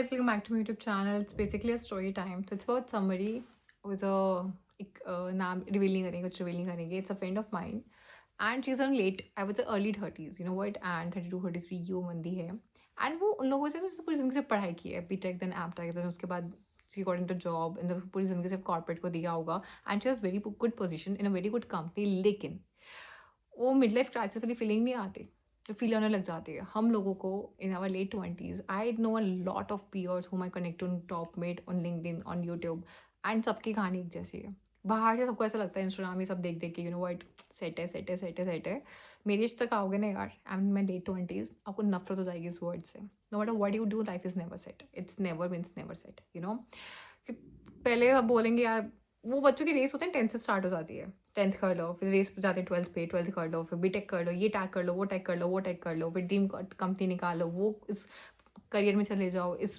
guys, welcome back to my YouTube channel. It's basically a story time. So it's about somebody who's नाम reveal नहीं करेंगे, कुछ reveal नहीं करेंगे. It's a friend of mine and she's on late, I would say early 30s, you know what, and 32 33 ये वो बंदी है. And वो उन लोगों से ना पूरी जिंदगी से पढ़ाई की है, बीटेक देन एमटेक, देन उसके बाद she got into job and पूरी जिंदगी सिर्फ कॉर्पोरेट को दिया होगा. And she has very good position in a very good company. लेकिन वो मिड लाइफ क्राइसिस वाली फीलिंग नहीं आती जो फील होने लग जाती है हम लोगों को in our late 20s. I know a lot of peers whom I connect on Topmate on LinkedIn on YouTube and सबकी कहानी एक जैसी है. बाहर से सबको ऐसा लगता है इंस्टाग्राम में सब देख देख के, यू नो व्हाट, सेट है सेट है सेट है सेट है. मेरी एज तक आओगे ना यार, I am my late 20s, आपको नफरत हो जाएगी इस वर्ड से. No matter what you do, life is never set. It's never means never set, you know. पहले अब बोलेंगे यार, वो बच्चों की रेस होते हैं 10th से स्टार्ट हो जाती है. 10th कर लो, फिर रेस जाते हैं 12th पे, 12th कर लो, फिर बीटेक कर लो, ये टैग कर लो, वो टैग कर लो, वो टैग कर लो, फिर ड्रीम कंपनी निकालो, वो इस करियर में चले जाओ, इस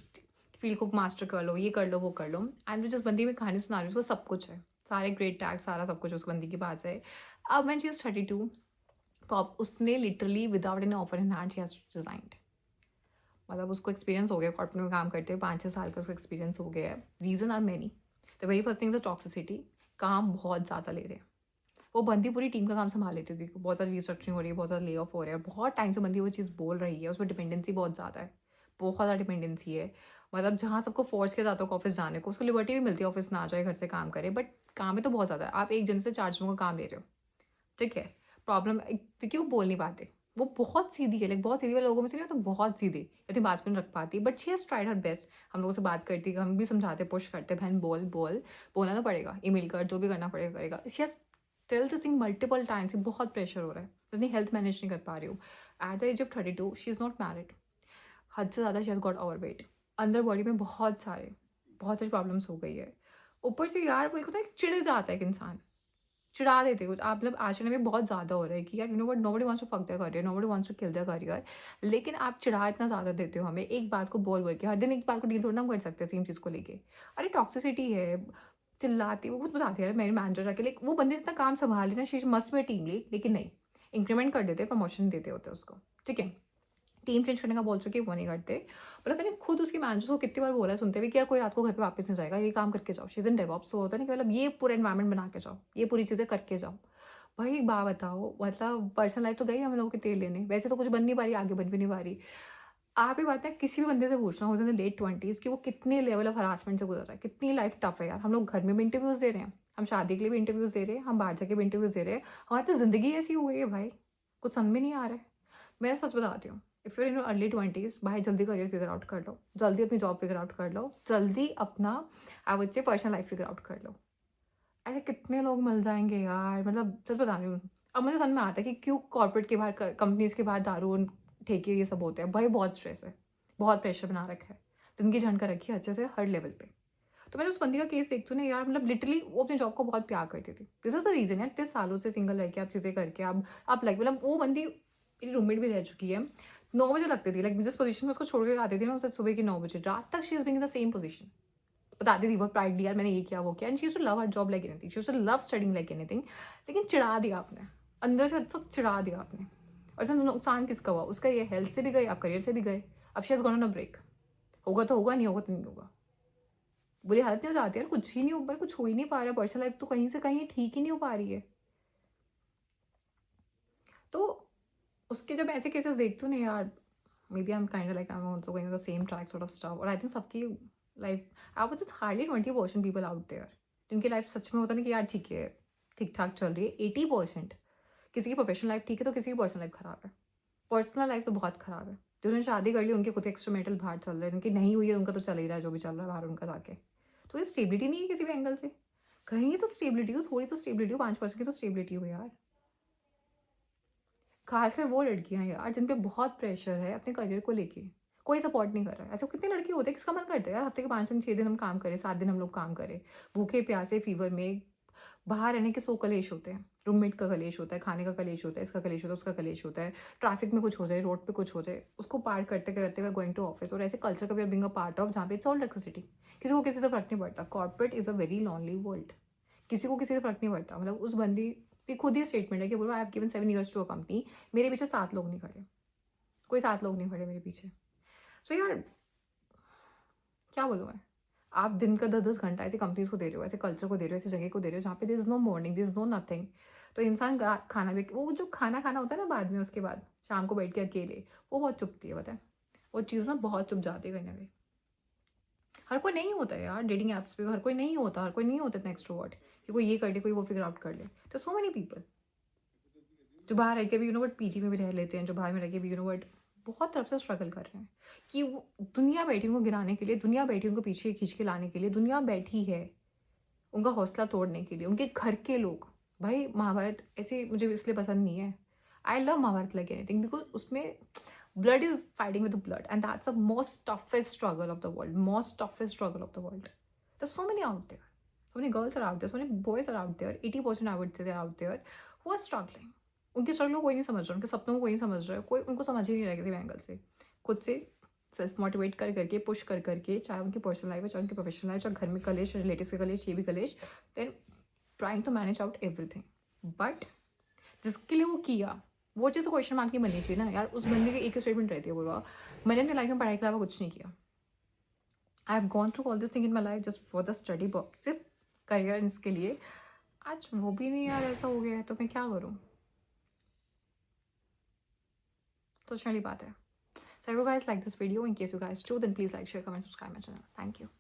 फील्ड को मास्टर कर लो, ये कर लो, वो कर लो. एंड जिस बंदी में कहानी सुना रही हूँ उसको सब कुछ है, सारे ग्रेट टैग, सारा सब कुछ उस बंदी के पास है. अब व्हेन शी इज 32, उसने literally without an offer in hand she has resigned. मतलब उसको एक्सपीरियंस हो गया कॉर्पोरेट में काम करते हुए, 5-6 साल का उसको एक्सपीरियंस हो गया है. Reason are many. The very first thing the toxicity. काम बहुत ज़्यादा ले रहे हैं. वो बंदी पूरी टीम का काम संभाल लेती है क्योंकि बहुत ज़्यादा रिस्ट्रक्चरिंग हो रही है, बहुत ज़्यादा ले ऑफ हो रहा है, बहुत टाइम से बंदी वो चीज़ बोल रही है. उसमें डिपेंडेंसी बहुत ज़्यादा है, बहुत ज़्यादा डिपेंडेंसी है. मतलब जहाँ सबको फोर्स किया जाता है ऑफिस जाने को, उसको लिबर्टी भी मिलती है ऑफिस ना जाए, घर से काम करे, बट काम में तो बहुत ज़्यादा है. आप एक जन से 4 जनों का काम ले रहे हो, ठीक है. प्रॉब्लम क्योंकि वो बोल नहीं पाते. वो बहुत सीधी है, लाइक बहुत सीधी वाले लोगों में से नहीं, तो बहुत सीधी, इतनी बात को नहीं रख पाती, but she has tried her best. हम लोगों से बात करती है, हम भी समझाते, पुश करते, बहन बोल बोल, बोलना तो पड़ेगा, ईमेल कर, जो भी करना पड़ेगा करेगा. She has tell this thing multiple times. बहुत प्रेशर हो रहा है, इतनी हेल्थ मैनेज नहीं कर पा रही हूँ. At the age of 32 she is not married. हद से ज़्यादा she has got over weight. अंदर बॉडी में बहुत सारी प्रॉब्लम्स हो गई है. ऊपर से यार वो एक होता है, चिढ़ जाता है एक इंसान, चिढ़ा देते कुछ आप. मतलब आजकल में बहुत ज़्यादा हो रहा है कि यार, you know what, nobody wants to fuck their career, nobody wants to kill their career. लेकिन आप चिढ़ा इतना ज़्यादा देते हो हमें, एक बात को बोल बोल के. हर दिन एक बात को डील थोड़ा ना कर सकते सेम चीज़ को लेके. अरे टॉक्सिसिटी है, चिल्लाती है, वो खुद बताती है यार. मेरे मैनेजर जाके, लाइक वो बंदी जितना काम संभाल रही ना, she must be team lead, लेकिन नहीं, इंक्रीमेंट कर देते, प्रमोशन देते होते उसको, ठीक है. टीम चेंज करने का बोल चुकी है, वो नहीं करते. मतलब मैंने खुद उसके मैनेजर को कितनी बार बोला है सुनते हुए कि यार कोई रात को घर पे वापस नहीं जाएगा, ये काम करके जाओ. शी इज इन डेवऑप्स, होता नहीं कि मतलब ये पूरा एनवायरमेंट बना के जाओ, ये पूरी चीज़ें करके जाओ. भाई एक बात बताओ, मतलब पर्सनल लाइफ तो गई हम लोगों के तेल लेने, वैसे तो कुछ बन नहीं पा रही, आगे बन भी नहीं पा रही. आप ही बात है, किसी भी बंदे से पूछना हो इन लेट 20s कि वो कितने लेवल ऑफ हरासमेंट से गुजर रहा है, कितनी लाइफ टफ है यार. हम लोग घर में भी इंटरव्यूज़ दे रहे हैं, हम शादी के लिए भी इंटरव्यूज़ दे रहे हैं, हम बाहर जाके भी इंटरव्यूज़ दे रहे हैं. हमारी तो ज़िंदगी ऐसी हो गई है भाई, कुछ समझ में नहीं आ रहा है. मैं सच बताती हूँ, if you in early 20s, भाई जल्दी करियर फिगर आउट कर लो, जल्दी अपनी जॉब फिगर आउट कर लो, जल्दी अपना I would say personal life figure out कर लो. ऐसे कितने लोग मिल जाएंगे यार, मतलब सच बता रही हूँ. अब मुझे समझ में आता है कि क्यों कॉर्पोरेट के बाहर, कंपनीज के बाहर दारू ठेके ये सब होते हैं. भाई बहुत स्ट्रेस है, बहुत प्रेशर बना रखा है, जिंदगी झंड कर रखी है अच्छे से हर लेवल पे. तो मैंने उस बंदी का केस देखती हूँ ना यार, मतलब लिटरली वो अपनी जॉब को बहुत प्यार करती थी. दिस इज द रीजन यार, इतने सालों से सिंगल रह के आप चीज़ें करके आप लाइक, मतलब वो बंदी मेरी रूममेट भी रह चुकी है. 9 बजे लगती थी, लाइक जिस पोजीशन में उसको छोड़ के आती थी ना, उसे सुबह की 9 बजे रात तक she is being in the same position. बताती थी बहुत प्राइडली यार, मैंने ये किया वो किया. And she used to love her job like anything, she used to love studying like anything. लेकिन चिढ़ा दिया आपने, अंदर से सब चिढ़ा दिया आपने. और इसमें नुकसान किसका हुआ? उसका. ये हेल्थ से भी गए, आप करियर से भी गए. अब she has gone on a break. होगा तो होगा, नहीं होगा तो नहीं होगा. बुरी हालत नहीं हो जाती यार, कुछ ही नहीं ऊपर, कुछ हो ही नहीं पा रहा है. पर्सनल लाइफ तो कहीं से कहीं ठीक ही नहीं हो पा रही है. तो उसके जब ऐसे केसेस देखती हूँ ना यार, maybe I am kind like I am also going the same track sort of stuff. और आई थिंक सबकी life, I was just hardly 20% people out there जिनकी लाइफ सच में होता नहीं कि यार ठीक है, ठीक ठाक चल रही है. 80% किसी की प्रोफेशनल लाइफ ठीक है तो किसी की पर्सनल लाइफ खराब है. पर्सनल लाइफ तो बहुत खराब है. जिन्होंने शादी कर ली उनके खुद एक्स्ट्रा बाहर चल रहे हैं, उनकी नहीं हुई है उनका तो चल ही रहा है, जो भी चल रहा है बाहर उनका जाके. तो ये स्टेबिलिटी नहीं है किसी भी एंगल से. कहीं तो स्टेबिलिटी हो, थोड़ी तो स्टेबिलिटी हो, 5% की तो स्टेबिलिटी हो यार. खासकर वो लड़कियां यार जिन पे बहुत प्रेशर है अपने करियर को लेके, कोई सपोर्ट नहीं कर रहा है. ऐसे कितने लड़के होते हैं, किसका मन करता है यार हफ्ते के 5 दिन 6 दिन हम काम करें, 7 दिन हम लोग काम करें, भूखे प्यासे फीवर में. बाहर रहने के 100 कलेश होते हैं. रूममेट का कलेश होता है, खाने का कलेश होता है, इसका कलेश होता है, उसका कलेश होता है, ट्रैफिक में कुछ हो जाए, रोड पे कुछ हो जाए, उसको पार करते करते हुए गोइंग टू ऑफिस. और ऐसे कल्चर का we are being a part of, जहाँ पे इट्स ऑल इलेक्ट्रिसिटी. किसी को किसी से फर्क नहीं पड़ता. Corporate is a very lonely world. किसी को किसी से फर्क नहीं पड़ता. मतलब उस बंदी की खुद ही स्टेटमेंट है कि बोलो I have given 7 years to a company, मेरे पीछे 7 लोग नहीं खड़े, कोई 7 लोग नहीं खड़े मेरे पीछे. सो यार क्या बोलूँ मैं? आप दिन का 10-10 घंटा ऐसी कंपनीज़ को दे रहे हो, ऐसे कल्चर को दे रहे हो, ऐसी जगह को दे रहे हो जहाँ पे there is no morning, there is no nothing. तो इंसान गा खाना भी वो जो खाना खाना होता है ना बाद में उसके बाद, शाम को बैठ के अकेले, वो बहुत चुभती है पता है? वो चीज़ ना बहुत चुभ जाती है कहीं न कहीं। हर कोई नहीं होता है यार डेटिंग ऐप्स पे, हर कोई नहीं होता इतना एक्स्ट्रोवर्ट कि कोई ये कर ले, कोई वो फिगर आउट कर ले। तो सो मेनी पीपल जो बाहर रह के भी पीजी में भी रह लेते हैं, जो बाहर में रह के भी बहुत तरफ से स्ट्रगल कर रहे हैं कि वो दुनिया बैठी उनको गिराने के लिए, दुनिया बैठी उनको पीछे खींच के लाने के लिए, दुनिया बैठी है उनका हौसला तोड़ने के लिए, उनके घर के लोग। भाई महाभारत ऐसे मुझे इसलिए पसंद नहीं है। I love Mahabharat like anything because उसमें blood is fighting with the blood, and that's the most toughest struggle of the world, most toughest struggle of the world. There's so many out there, so many girls are out there, so many boys are out there, 80% I would say they're out there who are struggling. उनके struggle को कोई नहीं समझ रहा, उनके सपनों को कोई नहीं समझ रहा है, कोई उनको समझ ही नहीं रहा किसी भी एंगल से। खुद से सेल्फ मोटिवेट कर करके, पुश कर करके, चाहे उनकी पर्सनल लाइफ है, चाहे उनकी प्रोफेशनल लाइफ, चाहे घर में कलेश, रिलेटिव्स के कलेश, ये भी कलेश, then trying to manage out everything. But जिसके लिए वो किया, वो चीज़ तो क्वेश्चन मार्क नहीं बननी चाहिए ना यार। उस बंदे की एक ही स्टेटमेंट रहती है, बोला मैंने अपनी लाइफ में पढ़ाई के अलावा कुछ नहीं किया। I have gone through all this thing in my life just for the study, सिर्फ करियर इसके लिए। आज वो भी नहीं यार, ऐसा हो गया है तो मैं क्या करूँ? सोचने वाली बात है। So if you guys like this video, in case you guys do, then please like, share, comment, subscribe my channel. Thank you.